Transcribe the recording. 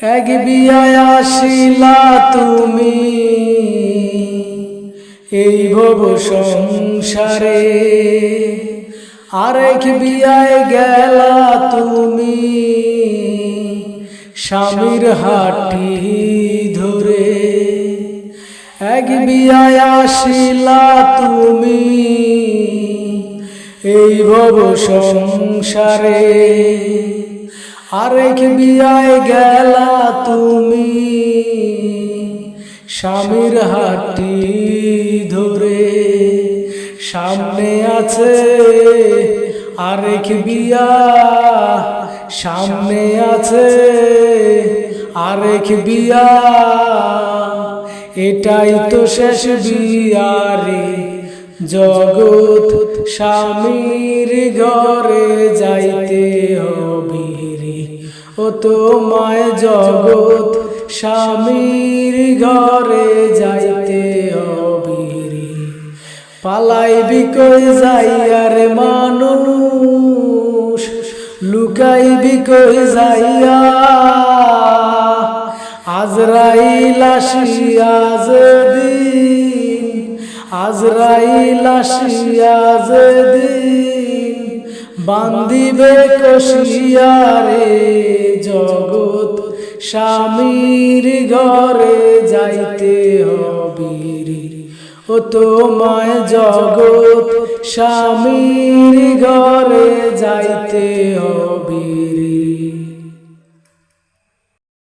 এক বিয়ায় আসিলা তুমি এই ভব সংসারে, আরেক বিয়ায় গেলা তুমি স্বামীর হাটি ধরে। এক বিয়ায় আসিলা তুমি এই ভব সংসারে, আরেক বিয়ায় গেলা তুমি স্বামীর হাটি ধরে। সামনে আছে আরেক বিয়া, সামনে আছে আরেক বিয়া, এটাই তো শেষ বিয়ারে জগৎ স্বামীর ঘরে যাইতে হবে রে। ও তোমায় জগৎ স্বামীর ঘরে যাইতে হবে রে। পালাইবি কই যাইয়া রে মানুষ, লুকাইবি কই যাইয়া, আজরাইল আসিয়া যেদিন, আজরাইল আসিয়া যেদিন বান্দিবে কষিয়া রে, জগৎ স্বামীর ঘরে যাইতে হবে রে। ও তোমায় জগৎ স্বামীর ঘরে যাইতে হবে রে।